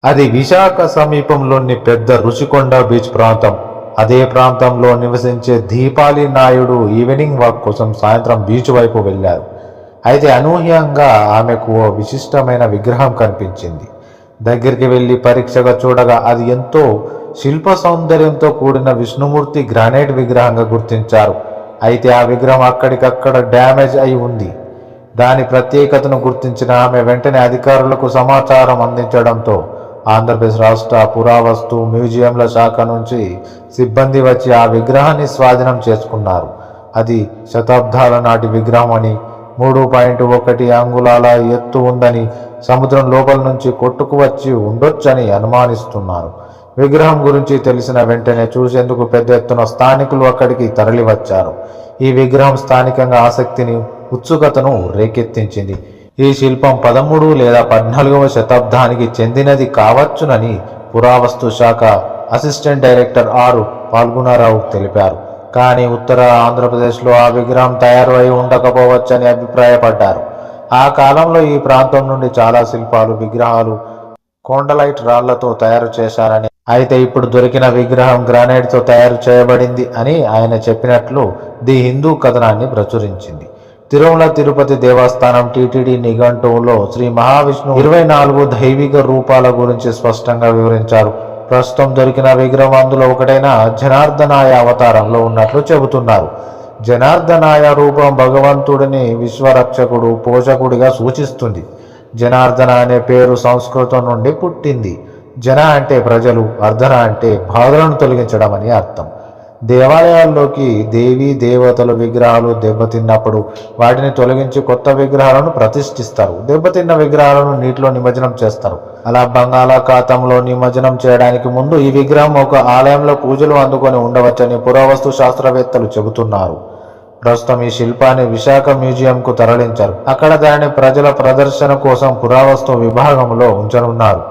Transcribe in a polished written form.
అది విశాఖ సమీపంలోని పెద్ద రుషికొండ బీచ్ ప్రాంతం. అదే ప్రాంతంలో నివసించే దీపాలి నాయుడు ఈవినింగ్ వాక్ కోసం సాయంత్రం బీచ్ వైపు వెళ్ళారు. అయితే అనూహ్యంగా ఆమెకు ఓ విశిష్టమైన విగ్రహం కనిపించింది. దగ్గరికి వెళ్ళి పరీక్షగా చూడగా అది ఎంతో శిల్ప సౌందర్యంతో కూడిన విష్ణుమూర్తి గ్రానైట్ విగ్రహంగా గుర్తించారు. అయితే ఆ విగ్రహం అక్కడికక్కడ డ్యామేజ్ అయి ఉంది. దాని ప్రత్యేకతను గుర్తించిన ఆమె వెంటనే అధికారులకు సమాచారం అందించడంతో ఆంధ్రప్రదేశ్ రాష్ట్ర పురావస్తు మ్యూజియంల శాఖ నుంచి సిబ్బంది వచ్చి ఆ విగ్రహాన్ని స్వాధీనం చేసుకున్నారు. అది శతాబ్దాల నాటి విగ్రహం అని, 3.1 అంగుళాల ఎత్తు ఉందని, సముద్రం లోపల నుంచి కొట్టుకు వచ్చి ఉండొచ్చని అనుమానిస్తున్నారు. విగ్రహం గురించి తెలిసిన వెంటనే చూసేందుకు పెద్ద ఎత్తున స్థానికులు అక్కడికి తరలివచ్చారు. ఈ విగ్రహం స్థానికంగా ఆసక్తిని, ఉత్సుకతను రేకెత్తించింది. ఈ శిల్పం 13 లేదా 14వ శతాబ్దానికి చెందినది కావచ్చునని పురావస్తు శాఖ అసిస్టెంట్ డైరెక్టర్ ఆర్ పాల్గుణారావు తెలిపారు. కానీ ఉత్తర ఆంధ్రప్రదేశ్లో ఆ విగ్రహం తయారు అయి ఉండకపోవచ్చని అభిప్రాయపడ్డారు. ఆ కాలంలో ఈ ప్రాంతం నుండి చాలా శిల్పాలు, విగ్రహాలు కొండలైట్ రాళ్లతో తయారు చేశారని, అయితే ఇప్పుడు దొరికిన విగ్రహం గ్రానైట్తో తయారు చేయబడింది అని ఆయన చెప్పినట్లు ది హిందూ కథనాన్ని ప్రచురించింది. తిరుమల తిరుపతి దేవస్థానం టీటీడీ నిఘంటువులో శ్రీ మహావిష్ణు 24 దైవిక రూపాల గురించి స్పష్టంగా వివరించారు. ప్రస్తుతం దొరికిన విగ్రహం అందులో ఒకటైన జనార్దనాయ అవతారంలో ఉన్నట్లు చెబుతున్నారు. జనార్దనాయ రూపం భగవంతుడిని విశ్వరక్షకుడు, పోషకుడిగా సూచిస్తుంది. జనార్దన అనే పేరు సంస్కృతం నుండి పుట్టింది. జన అంటే ప్రజలు, అర్ధన అంటే బాధలను తొలగించడం అని అర్థం. దేవాలయాల్లోకి దేవీ దేవతల విగ్రహాలు దెబ్బతిన్నప్పుడు వాటిని తొలగించి కొత్త విగ్రహాలను ప్రతిష్ఠిస్తారు. దెబ్బతిన్న విగ్రహాలను నీటిలో నిమజ్జనం చేస్తారు. అలా బంగాళాఖాతంలో నిమజ్జనం చేయడానికి ముందు ఈ విగ్రహం ఒక ఆలయంలో పూజలు అందుకొని ఉండవచ్చని పురావస్తు శాస్త్రవేత్తలు చెబుతున్నారు. ప్రస్తుతం ఈ శిల్పాన్ని విశాఖ మ్యూజియంకు తరలించారు. అక్కడ దానిని ప్రజల ప్రదర్శన కోసం పురావస్తు విభాగంలో ఉంచనున్నారు.